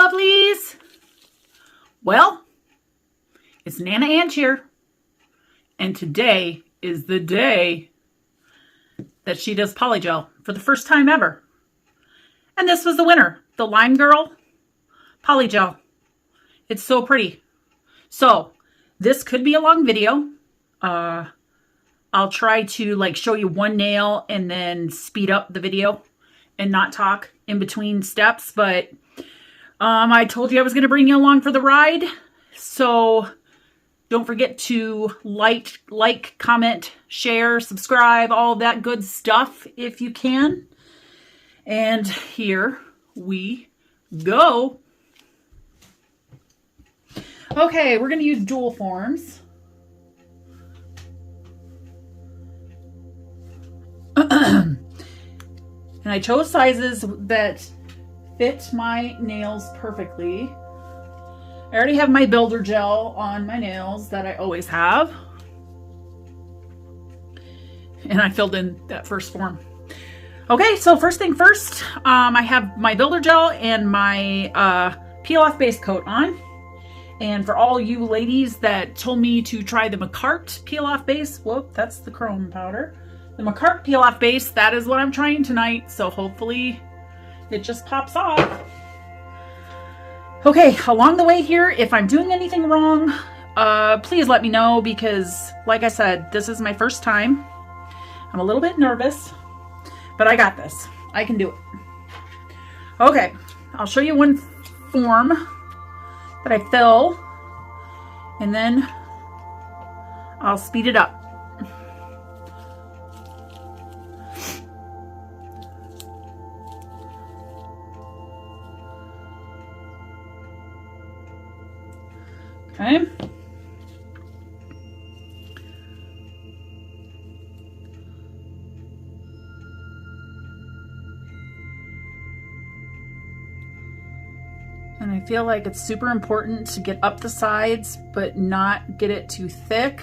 lovelies. Well, it's Nana Ange here, and today is the day that she does polygel for the first time ever. And this was the winner, the Lime Girl polygel. It's so pretty. So this could be a long video. I'll try to show you one nail and then speed up the video and not talk in between steps. But I told you I was going to bring you along for the ride. So don't forget to like, comment, share, subscribe, all that good stuff if you can. And here we go. Okay, we're going to use dual forms. And I chose sizes that fit my nails perfectly. I already have my builder gel on my nails that I always have. And I filled in that first form. Okay, so first thing first, I have my builder gel and my peel-off base coat on. And for all you ladies that told me to try the McCart peel-off base, whoop, that's the chrome powder. The McCart peel-off base, that is what I'm trying tonight. So hopefully it just pops off. Okay, along the way here, if I'm doing anything wrong, please let me know because, like I said, this is my first time. I'm a little bit nervous, but I got this. I can do it. Okay, I'll show you one form that I fill, and then I'll speed it up. Okay. And I feel like it's super important to get up the sides, but not get it too thick.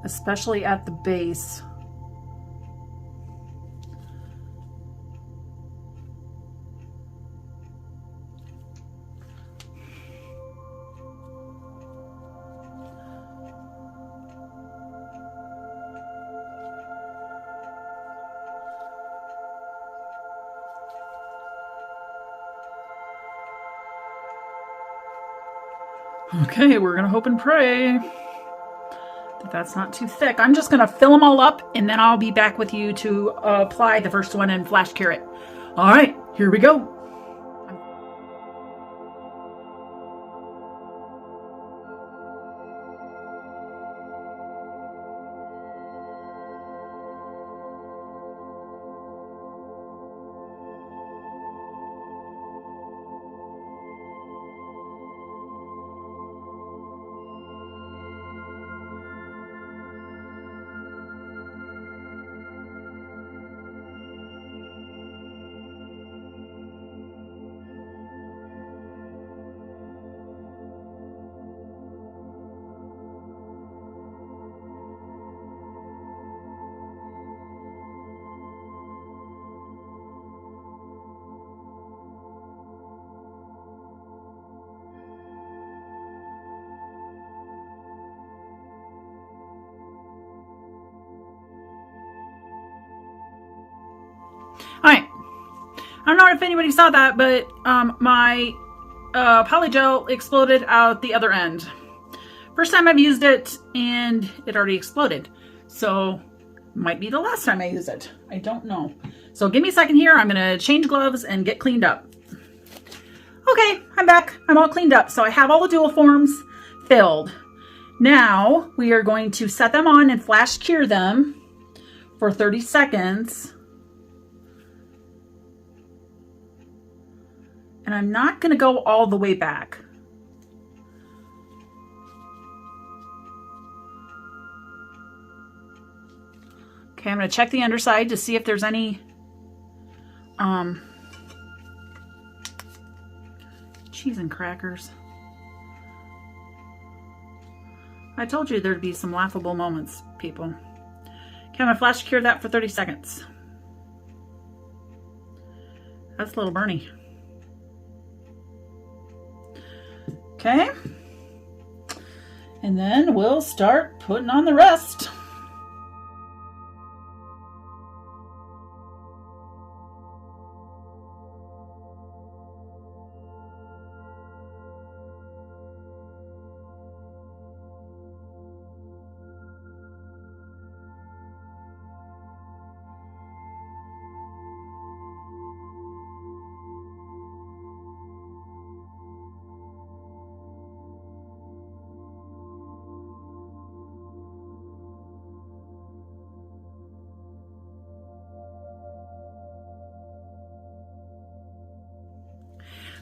Especially at the base. Okay, we're gonna hope and pray that that's not too thick. I'm just gonna fill them all up and then I'll be back with you to apply the first one and flash cure it. All right, here we go. All right, I don't know if anybody saw that, but my polygel exploded out the other end. First time I've used it and it already exploded. So might be the last time I use it. I don't know. So give me a second here. I'm gonna change gloves and get cleaned up. Okay, I'm back. I'm all cleaned up. So I have all the dual forms filled. Now we are going to set them on and flash cure them for 30 seconds. And I'm not going to go all the way back. Okay, I'm going to check the underside to see if there's any cheese and crackers. I told you there'd be some laughable moments, people. Okay, I'm gonna flash cure that for 30 seconds. That's a little burny. Okay. And then we'll start putting on the rest.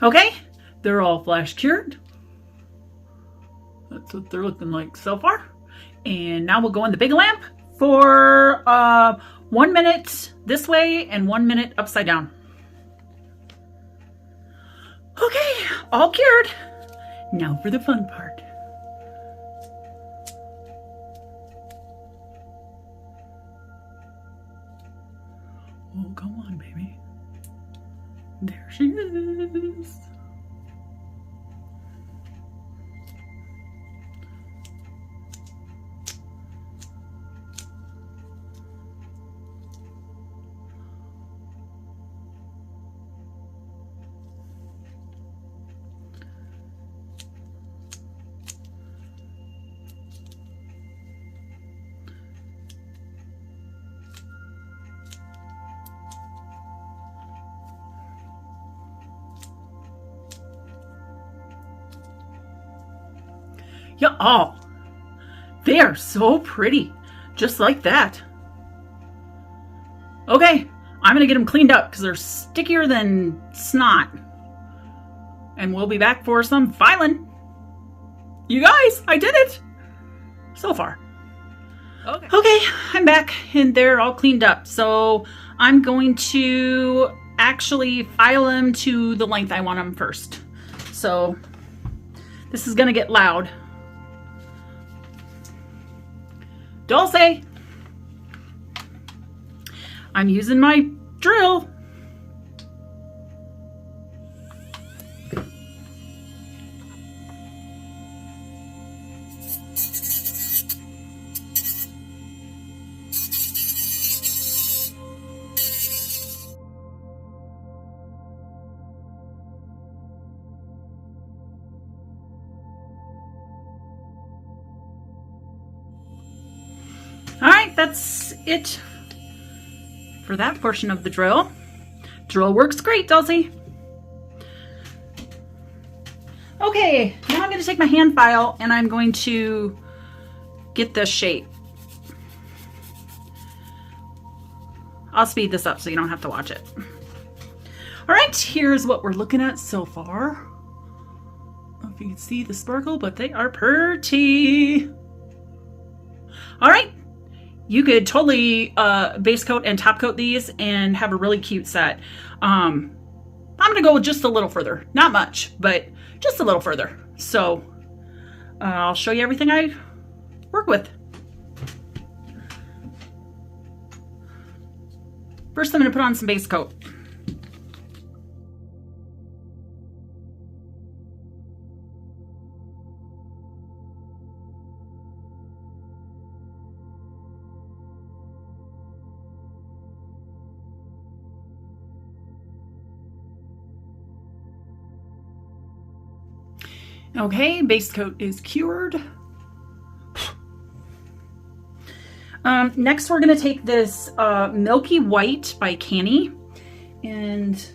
Okay, they're all flash cured. That's what they're looking like so far. And now we'll go in the big lamp for 1 minute this way and 1 minute upside down. Okay, all cured. Now for the fun part. Oh, come on, baby. There she is. Yeah, oh, they are so pretty, just like that. Okay, I'm gonna get them cleaned up because they're stickier than snot. And we'll be back for some filing. You guys, I did it! So far. Okay, I'm back and they're all cleaned up. So I'm going to actually file them to the length I want them first. So this is gonna get loud. Dulce! I'm using my drill. All right, that's it for that portion of the drill. Drill works great, Dulcie. Okay, now I'm going to take my hand file and I'm going to get this shape. I'll speed this up so you don't have to watch it. All right, here's what we're looking at so far. I don't know if you can see the sparkle, but they are pretty. All right. You could totally base coat and top coat these and have a really cute set. I'm going to go just a little further. Not much, but just a little further. So I'll show you everything I work with. First, I'm going to put on some base coat. Okay, base coat is cured. Next, we're going to take this Milky White by Canny, and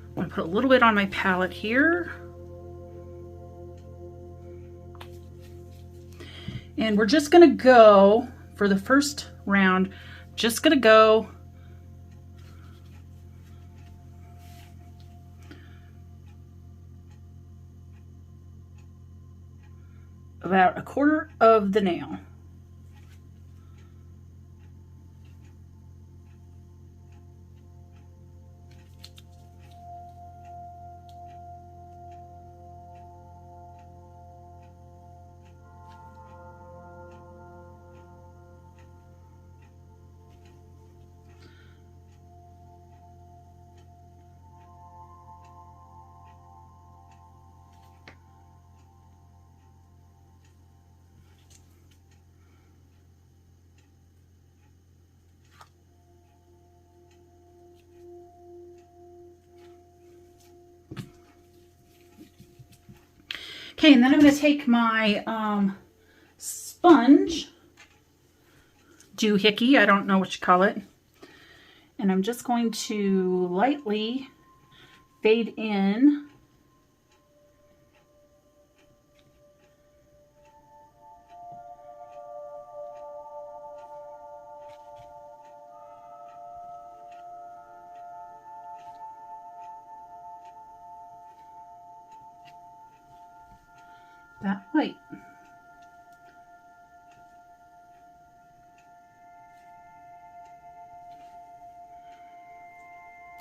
I'm going to put a little bit on my palette here. And we're just going to go, for the first round, just going to go about 1/4 of the nail. Okay, and then I'm going to take my sponge, doohickey, I don't know what you call it, and I'm just going to lightly fade in that white.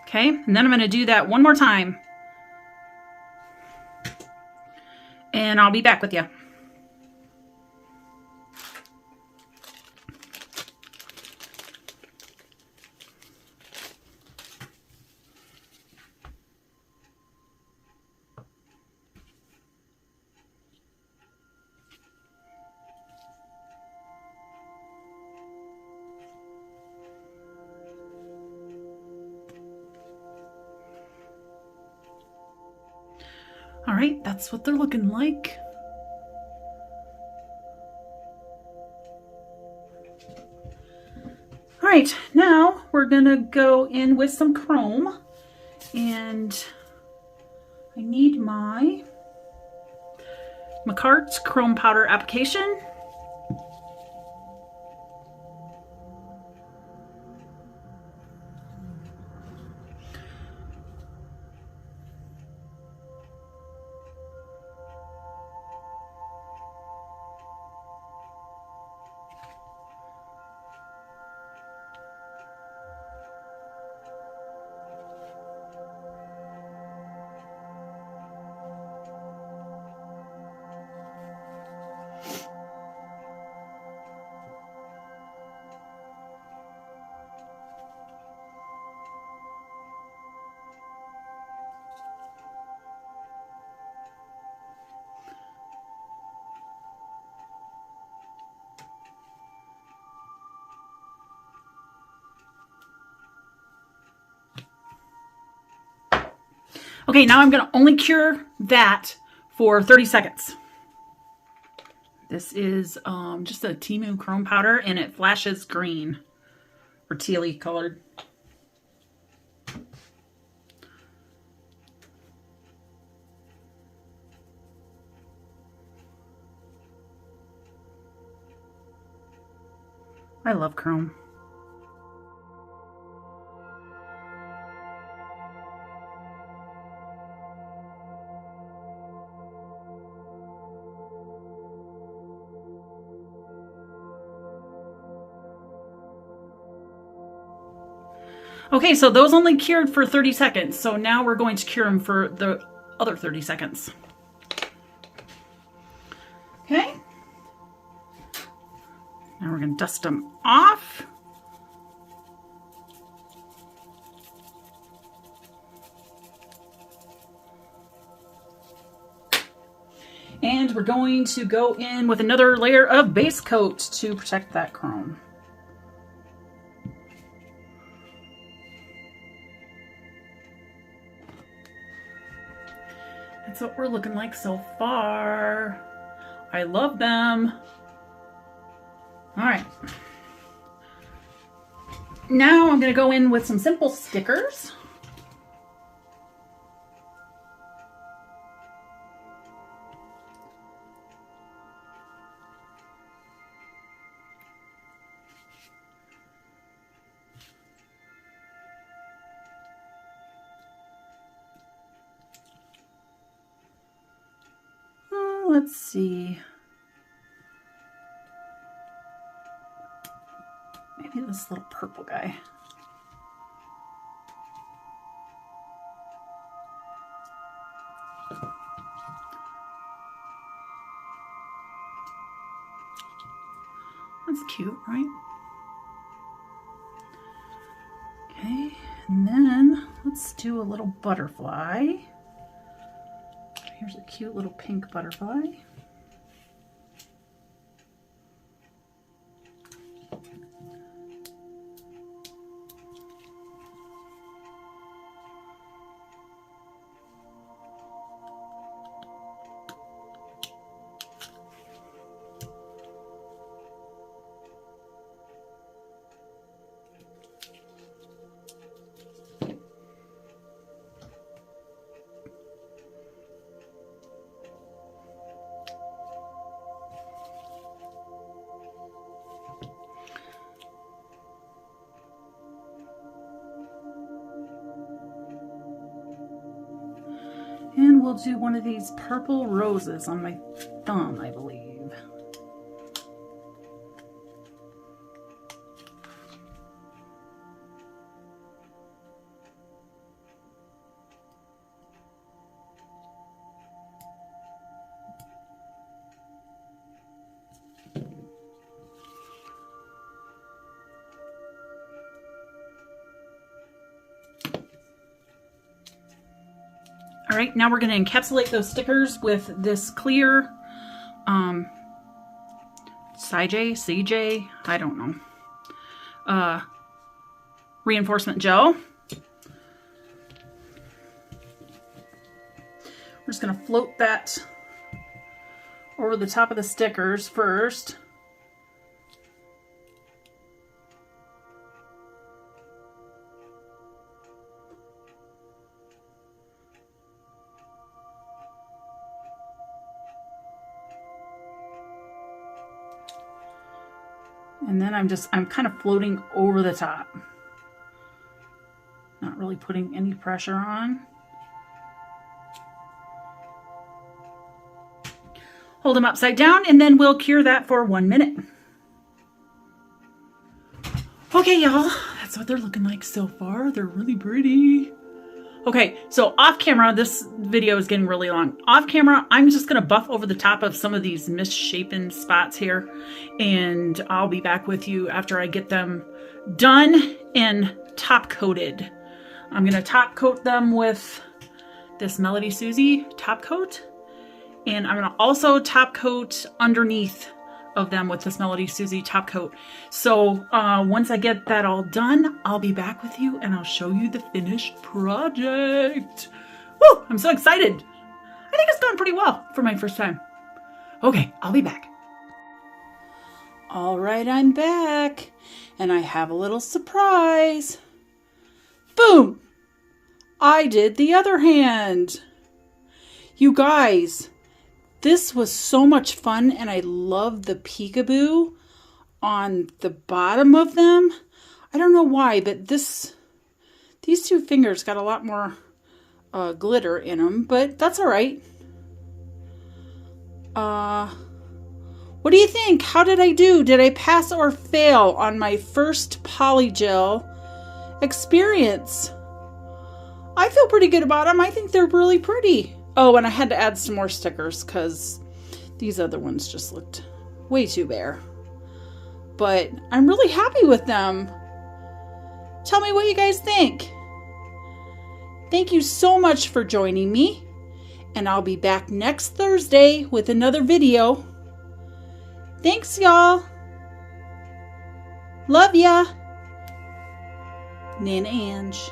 Okay, and then I'm going to do that one more time. And I'll be back with you. All right, that's what they're looking like. All right, now we're gonna go in with some chrome, and I need my McCart's chrome powder application. Okay, now I'm gonna only cure that for 30 seconds. This is just a Timu chrome powder, and it flashes green or tealy colored. I love chrome. Okay, so those only cured for 30 seconds. So now we're going to cure them for the other 30 seconds. Okay. Now we're going to dust them off. And we're going to go in with another layer of base coat to protect that chrome. That's what we're looking like so far. I love them. All right. Now I'm going to go in with some simple stickers. Let's see. Maybe this little purple guy. That's cute, right? Okay, and then let's do a little butterfly. Here's a cute little pink butterfly. And we'll do one of these purple roses on my thumb, I believe. All right, now we're going to encapsulate those stickers with this clear CJ, I don't know, reinforcement gel. We're just going to float that over the top of the stickers first. And then I'm kind of floating over the top. Not really putting any pressure on. Hold them upside down and then we'll cure that for 1 minute. Okay, y'all, that's what they're looking like so far. They're really pretty. Okay, so off camera, this video is getting really long. Off camera, I'm just gonna buff over the top of some of these misshapen spots here, and I'll be back with you after I get them done and top coated. I'm gonna top coat them with this Melody Susie top coat, and I'm gonna also top coat underneath of them with this Melody Susie top coat. So once I get that all done, I'll be back with you and I'll show you the finished project. Woo! I'm so excited. I think it's going pretty well for my first time. Okay, I'll be back. All right, I'm back and I have a little surprise. Boom! I did the other hand. You guys, this was so much fun, and I love the peekaboo on the bottom of them. I don't know why, but these two fingers got a lot more glitter in them, but that's all right. What do you think? How did I do? Did I pass or fail on my first polygel experience? I feel pretty good about them. I think they're really pretty. Oh, and I had to add some more stickers because these other ones just looked way too bare. But I'm really happy with them. Tell me what you guys think. Thank you so much for joining me. And I'll be back next Thursday with another video. Thanks, y'all. Love ya. Nana Ange.